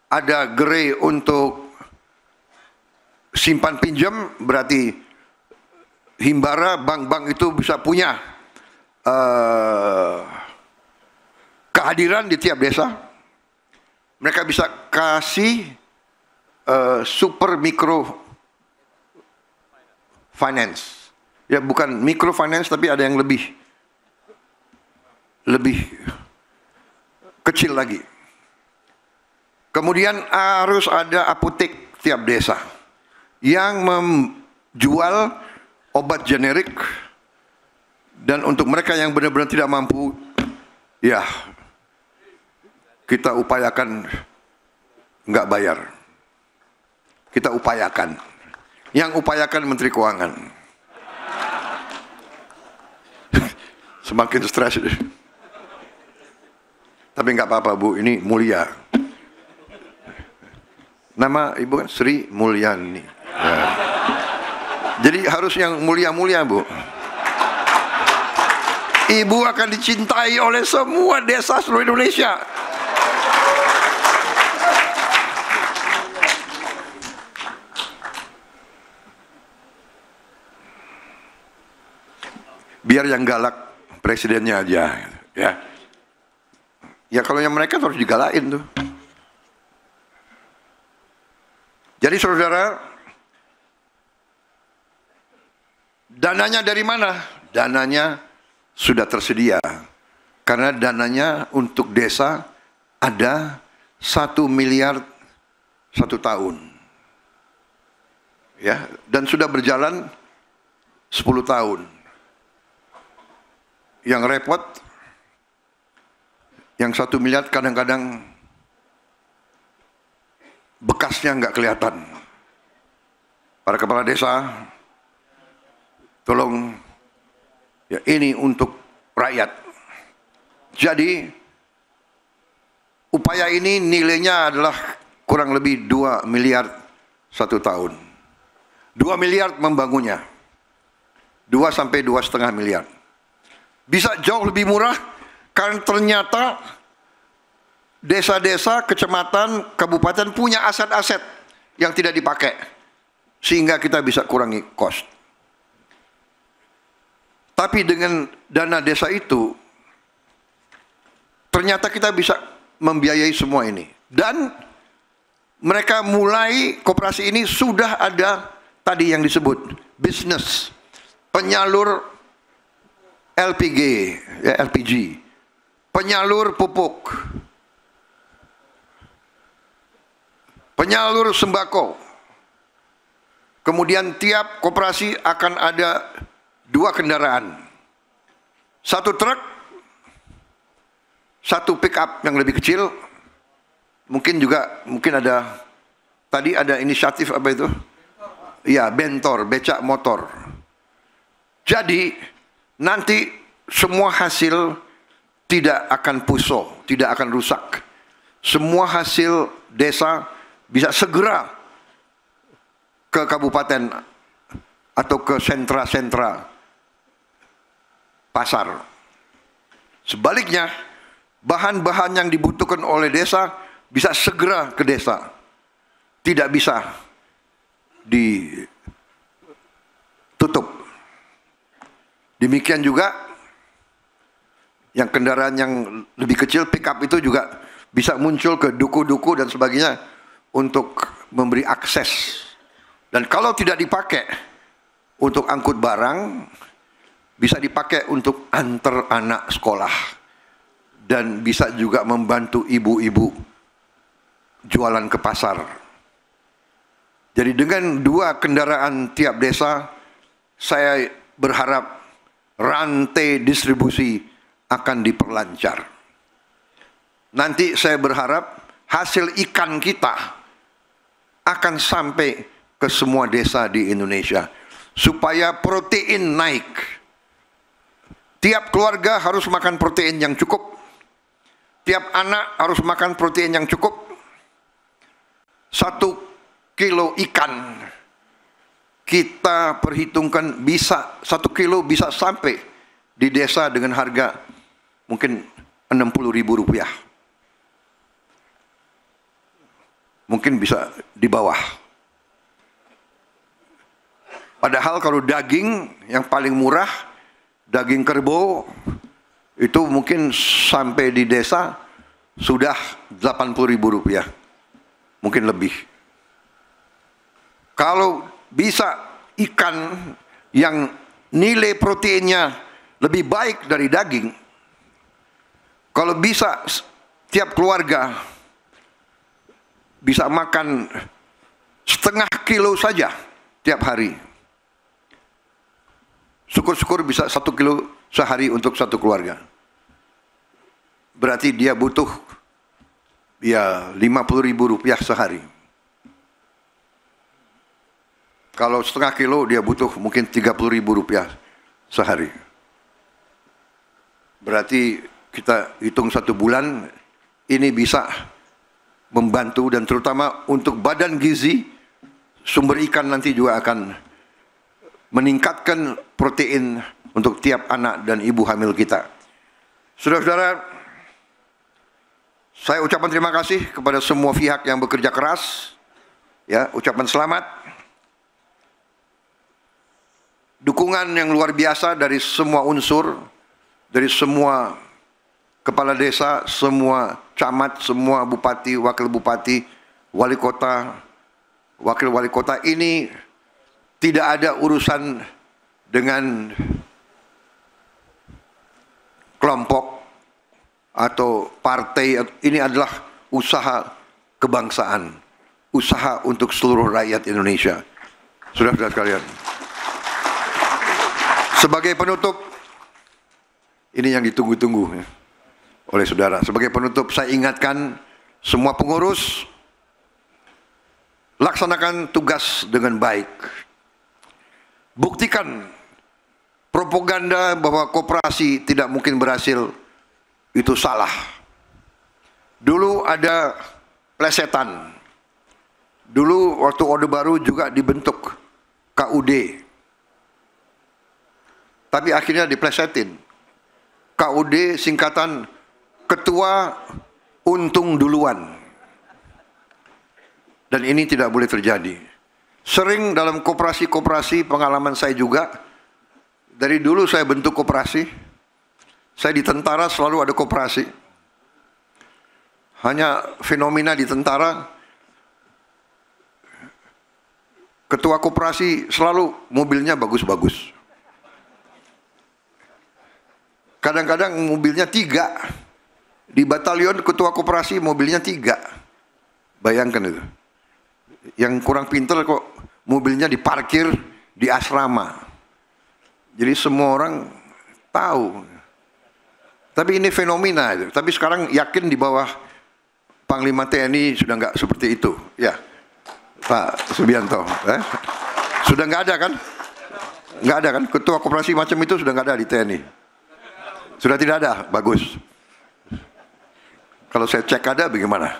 ada gerai untuk simpan pinjam, berarti himbara, bank-bank itu bisa punya kehadiran di tiap desa. Mereka bisa kasih super mikro finance. Ya, bukan mikro finance, tapi ada yang lebih kecil lagi. Kemudian harus ada apotek tiap desa yang menjual obat generik. Dan untuk mereka yang benar-benar tidak mampu, ya kita upayakan nggak bayar. Kita upayakan. Yang upayakan Menteri Keuangan. Semakin stres. Tapi nggak apa-apa, Bu, ini mulia. Nama Ibu kan Sri Mulyani. Ya. Jadi harus yang mulia-mulia, Bu. Ibu akan dicintai oleh semua desa seluruh Indonesia. biar yang galak presidennya aja, ya. Ya kalau yang mereka harus digalain tuh. Jadi saudara, dananya dari mana? Dananya sudah tersedia. Karena dananya untuk desa ada 1 miliar 1 tahun. Ya, dan sudah berjalan 10 tahun. Yang repot, yang 1 miliar kadang-kadang bekasnya nggak kelihatan. Para kepala desa, tolong, ya ini untuk rakyat. Jadi upaya ini nilainya adalah kurang lebih 2 miliar 1 tahun. 2 miliar membangunnya. 2 sampai 2,5 miliar. Bisa jauh lebih murah karena ternyata desa-desa, kecamatan, kabupaten punya aset-aset yang tidak dipakai. Sehingga kita bisa kurangi cost. Tapi dengan dana desa itu, ternyata kita bisa membiayai semua ini. Dan mereka mulai, koperasi ini sudah ada tadi yang disebut bisnis, penyalur LPG, ya, LPG, penyalur pupuk, penyalur sembako. Kemudian tiap koperasi akan ada 2 kendaraan. 1 truk, 1 pick up yang lebih kecil. Mungkin ada, tadi ada inisiatif apa itu? Iya, bentor, becak motor. Jadi nanti semua hasil tidak akan puso, tidak akan rusak. Semua hasil desa bisa segera ke kabupaten atau ke sentra-sentra pasar. Sebaliknya, bahan-bahan yang dibutuhkan oleh desa bisa segera ke desa. Tidak bisa ditutup. Demikian juga yang kendaraan yang lebih kecil, pick up itu juga bisa muncul ke duku-duku dan sebagainya untuk memberi akses. Dan kalau tidak dipakai untuk angkut barang, bisa dipakai untuk antar anak sekolah. Dan bisa juga membantu ibu-ibu jualan ke pasar. Jadi dengan 2 kendaraan tiap desa, saya berharap rantai distribusi akan diperlancar. Nanti saya berharap hasil ikan kita akan sampai ke semua desa di Indonesia. Supaya protein naik. Tiap keluarga harus makan protein yang cukup. Tiap anak harus makan protein yang cukup. 1 kilo ikan kita perhitungkan bisa 1 kilo bisa sampai di desa dengan harga mungkin Rp60.000. Mungkin bisa di bawah. Padahal kalau daging yang paling murah, daging kerbau itu mungkin sampai di desa sudah Rp80.000. Mungkin lebih. Kalau bisa ikan yang nilai proteinnya lebih baik dari daging, kalau bisa tiap keluarga bisa makan setengah kilo saja tiap hari, syukur-syukur bisa 1 kilo sehari untuk 1 keluarga. Berarti dia butuh ya Rp50.000 sehari. Kalau setengah kilo dia butuh mungkin Rp30.000 sehari. Berarti kita hitung 1 bulan ini bisa membantu, dan terutama untuk badan gizi, sumber ikan nanti juga akan meningkatkan protein untuk tiap anak dan ibu hamil kita. Saudara-saudara, saya ucapkan terima kasih kepada semua pihak yang bekerja keras. Ya, ucapan selamat. dukungan yang luar biasa dari semua unsur, dari semua kepala desa, semua camat, semua bupati, wakil bupati, wali kota, wakil wali kota. Ini tidak ada urusan dengan kelompok atau partai. Ini adalah usaha kebangsaan, usaha untuk seluruh rakyat Indonesia. Saudara-saudara sekalian, sebagai penutup, ini yang ditunggu-tunggu ya, oleh saudara. Sebagai penutup, saya ingatkan semua pengurus, laksanakan tugas dengan baik. Buktikan propaganda bahwa koperasi tidak mungkin berhasil, itu salah. Dulu ada plesetan. Dulu waktu Orde Baru juga dibentuk KUD. Tapi akhirnya diplesetin. KUD singkatan Ketua Untung Duluan. Dan ini tidak boleh terjadi. Sering dalam koperasi-koperasi, pengalaman saya juga, dari dulu saya bentuk koperasi, saya di tentara selalu ada koperasi. Hanya fenomena di tentara, ketua koperasi selalu mobilnya bagus-bagus. Kadang-kadang mobilnya 3. Di batalion ketua koperasi mobilnya 3. Bayangkan itu. Yang kurang pintar kok mobilnya diparkir di asrama. Jadi semua orang tahu. Tapi ini fenomena itu. Tapi sekarang yakin di bawah Panglima TNI sudah nggak seperti itu. Ya, Pak Subianto. Sudah nggak ada kan? Nggak ada kan? Ketua koperasi macam itu sudah nggak ada di TNI. Sudah tidak ada. Bagus. Kalau saya cek ada bagaimana?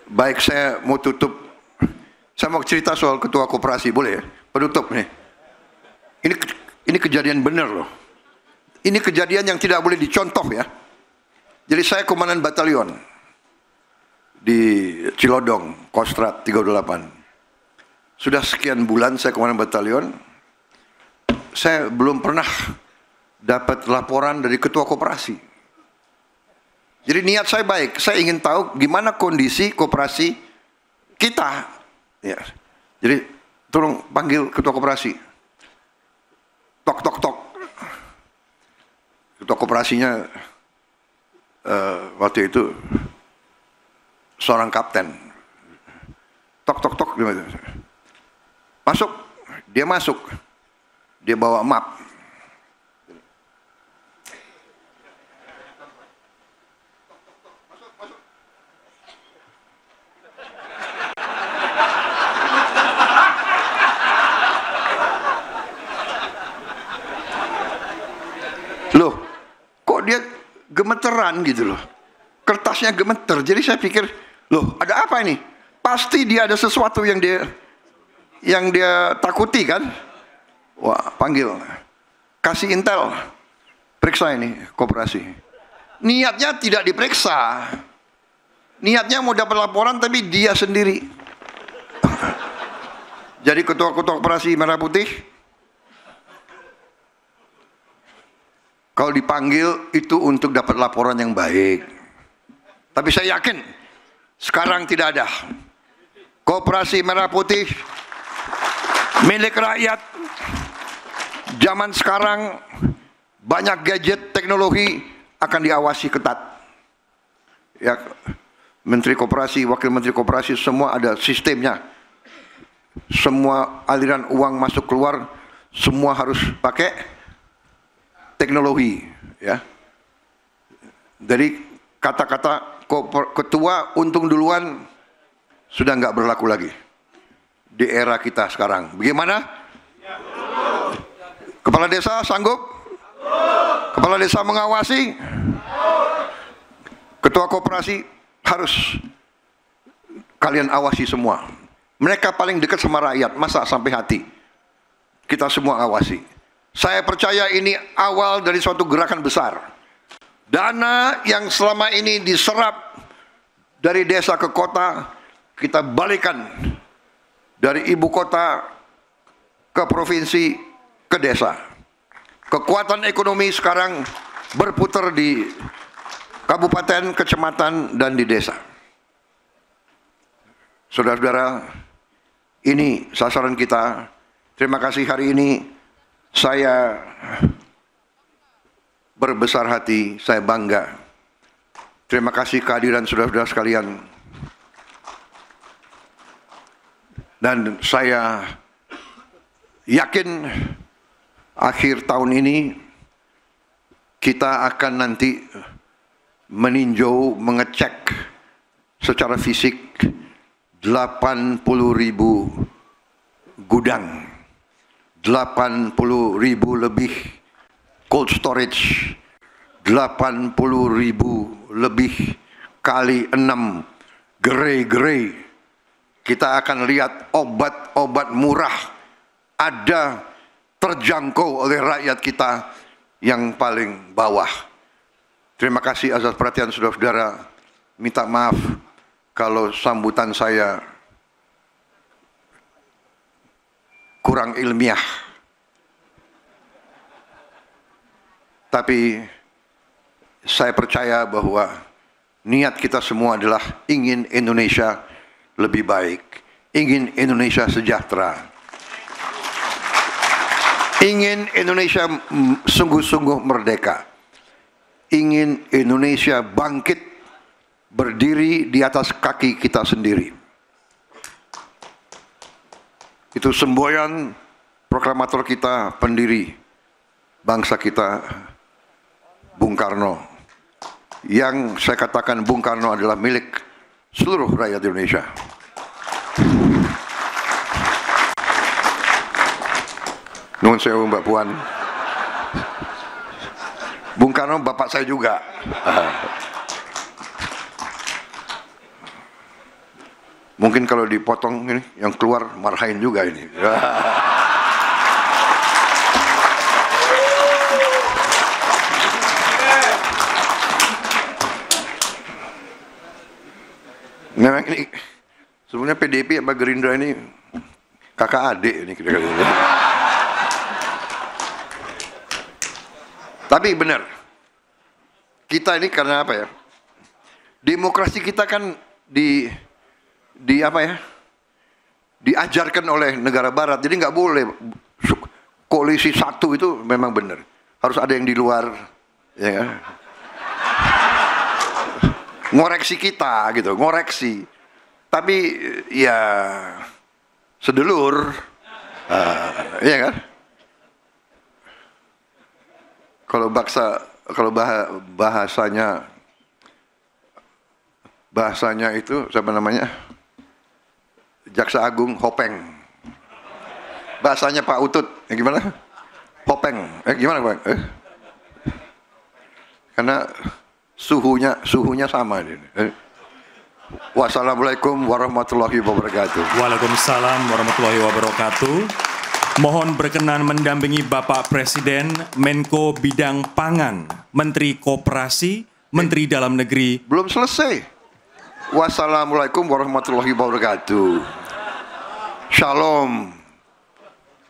Baik, saya mau tutup. Saya mau cerita soal ketua koperasi, boleh ya? Penutup nih. Ini kejadian benar loh. Ini kejadian yang tidak boleh dicontoh ya. Jadi saya komandan batalion di Cilodong, Kostrat 38. Sudah sekian bulan saya komandan batalion. Saya belum pernah dapat laporan dari ketua koperasi. Jadi niat saya baik, saya ingin tahu gimana kondisi koperasi kita. Ya. Jadi tolong panggil ketua koperasi. Tok tok tok. Ketua koperasinya waktu itu seorang kapten. Tok tok tok. Masuk, dia masuk. Dia bawa map. Loh, kok dia gemeteran gitu loh. Kertasnya gemeter. Jadi saya pikir, loh, ada apa ini? Pasti dia ada sesuatu yang dia takuti kan? Wah, panggil. Kasih intel. Periksa ini koperasi. Niatnya tidak diperiksa. Niatnya mau dapat laporan tapi dia sendiri. Jadi ketua-ketua koperasi Merah Putih, kalau dipanggil itu untuk dapat laporan yang baik. Tapi saya yakin sekarang tidak ada. Koperasi Merah Putih milik rakyat. Zaman sekarang banyak gadget teknologi akan diawasi ketat. Ya, Menteri Koperasi, Wakil Menteri Koperasi semua ada sistemnya. Semua aliran uang masuk keluar semua harus pakai teknologi, ya. Jadi kata-kata ketua untung duluan sudah nggak berlaku lagi di era kita sekarang. Bagaimana? Kepala desa sanggup? Kepala desa mengawasi? Ketua koperasi harus kalian awasi semua. Mereka paling dekat sama rakyat, masa sampai hati. Kita semua awasi. Saya percaya ini awal dari suatu gerakan besar. Dana yang selama ini diserap dari desa ke kota, kita balikan dari ibu kota ke provinsi ke desa. Kekuatan ekonomi sekarang berputar di kabupaten, kecamatan, dan di desa. Saudara-saudara, ini sasaran kita. Terima kasih hari ini saya berbesar hati, saya bangga. Terima kasih kehadiran saudara-saudara sekalian. Dan saya yakin akhir tahun ini kita akan nanti meninjau, mengecek secara fisik 80.000 gudang, 80.000 lebih cold storage, 80.000 lebih kali 6 gerai-gerai. Kita akan lihat obat-obat murah ada terjangkau oleh rakyat kita yang paling bawah. Terima kasih atas perhatian saudara-saudara. Minta maaf kalau sambutan saya kurang ilmiah. Tapi saya percaya bahwa niat kita semua adalah ingin Indonesia lebih baik, ingin Indonesia sejahtera, ingin Indonesia sungguh-sungguh merdeka, ingin Indonesia bangkit berdiri di atas kaki kita sendiri. Itu semboyan proklamator kita, pendiri bangsa kita, Bung Karno. Yang saya katakan Bung Karno adalah milik seluruh rakyat Indonesia. Nuhun sewu Mbak Puan. Bung Karno bapak saya juga. Mungkin kalau dipotong ini, yang keluar marahin juga ini. Memang ini sebenarnya PDIP sama Gerindra ini kakak adik ini kira-kira. Tapi benar, kita ini karena apa ya? Demokrasi kita kan di apa ya? Diajarkan oleh negara Barat, jadi nggak boleh koalisi satu itu memang benar. Harus ada yang di luar, ya kan? Ngoreksi kita gitu, ngoreksi. Tapi ya sedelur, ya kan? Kalau bahasanya itu siapa namanya? Jaksa Agung Hopeng. Bahasanya Pak Utut, gimana? Hopeng, gimana Pak? Karena suhunya sama. Wassalamualaikum warahmatullahi wabarakatuh. Waalaikumsalam warahmatullahi wabarakatuh. Mohon berkenan mendampingi Bapak Presiden, Menko Bidang Pangan, Menteri Koperasi, Menteri Dalam Negeri. Belum selesai. Wassalamualaikum warahmatullahi wabarakatuh. Shalom.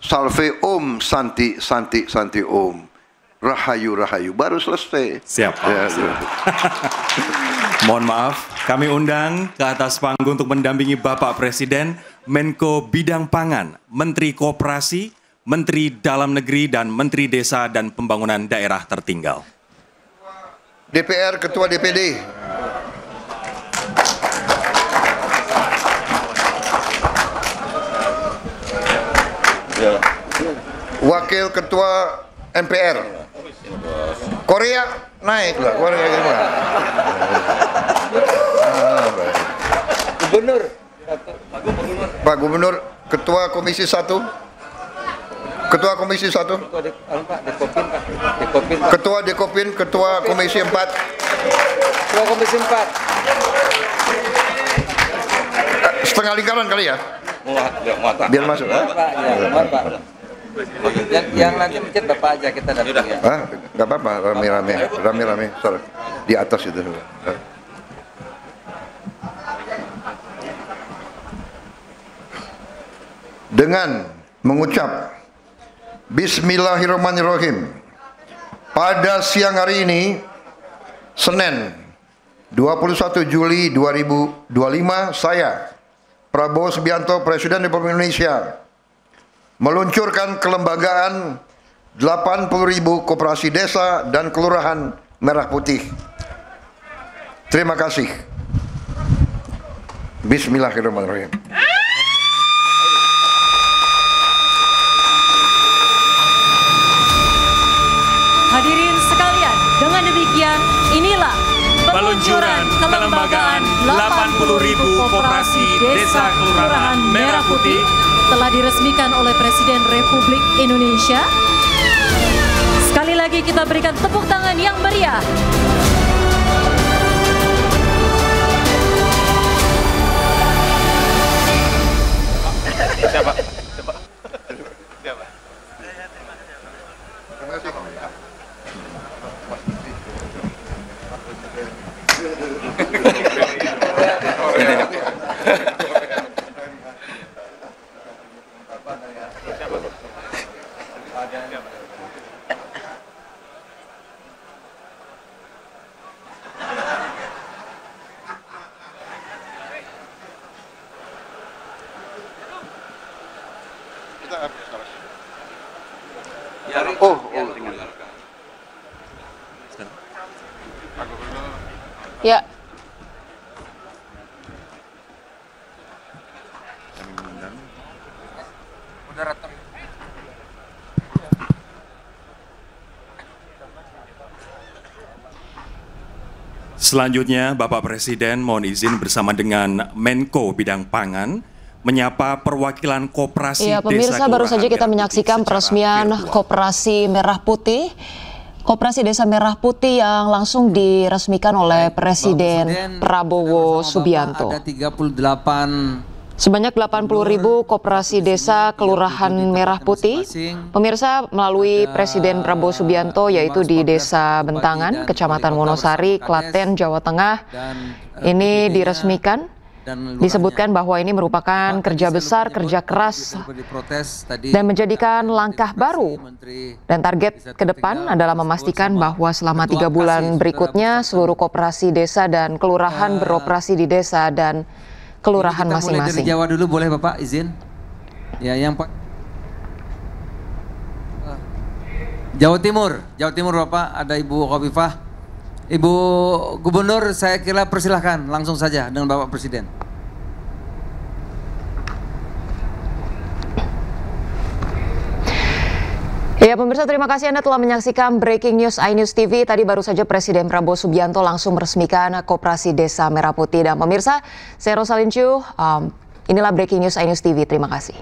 Salve Om, Santi, Santi, Santi Om. Rahayu, Rahayu. Baru selesai. Siap. Ya, mohon maaf, kami undang ke atas panggung untuk mendampingi Bapak Presiden, Menko Bidang Pangan, Menteri Koperasi, Menteri Dalam Negeri, dan Menteri Desa dan Pembangunan Daerah Tertinggal. DPR, Ketua DPD. Wakil Ketua MPR. Korea naik lah, Korea gimana? Gubernur. Pak Gubernur, Ketua Komisi 1. Ketua Komisi 1. Ketua Dekopin, Ketua Komisi 4. Ketua Komisi 4. Setengah lingkaran kali ya? Biar masuk. Pak, ya, Pak. Yang nanti mencet Bapak aja, kita datang ya. Nggak apa-apa, rame-rame, di atas itu. Dengan mengucap Bismillahirrahmanirrahim, pada siang hari ini, Senin 21 Juli 2025, saya, Prabowo Subianto, Presiden Republik Indonesia, meluncurkan kelembagaan 80.000 koperasi desa dan kelurahan Merah Putih. Terima kasih. Bismillahirrahmanirrahim. Hadirin sekalian, dengan demikian inilah peluncuran kelembagaan 80.000 koperasi desa kelurahan Merah Putih telah diresmikan oleh Presiden Republik Indonesia. Sekali lagi kita berikan tepuk tangan yang meriah. Ya. Selanjutnya, Bapak Presiden mohon izin bersama dengan Menko Bidang Pangan menyapa perwakilan koperasi Ya, pemirsa, desa baru saja kita Merah menyaksikan Putih peresmian virtual. Koperasi Merah Putih. Koperasi Desa Merah Putih yang langsung diresmikan oleh Presiden Prabowo Subianto. Ada 38 Sebanyak 80.000 koperasi desa Kelurahan Merah Putih, pemirsa, melalui Presiden Prabowo Subianto, yaitu di Desa Bentangan, Kecamatan Wonosari, Klaten, Jawa Tengah, ini diresmikan. Disebutkan bahwa ini merupakan kerja besar, kerja keras, dan menjadikan langkah baru. Dan target ke depan adalah memastikan bahwa selama 3 bulan berikutnya seluruh koperasi desa dan kelurahan beroperasi di desa dan kelurahan masing-masing. Dari Jawa dulu boleh Bapak izin? Ya, yang Pak. Jawa Timur Bapak, ada Ibu Khofifah. Ibu Gubernur, saya kira persilahkan langsung saja dengan Bapak Presiden. Ya, pemirsa, terima kasih Anda telah menyaksikan Breaking News iNews TV. Tadi baru saja Presiden Prabowo Subianto langsung meresmikan Koperasi Desa Merah Putih. Dan pemirsa, saya Rosalin Chu, inilah Breaking News iNews TV. Terima kasih.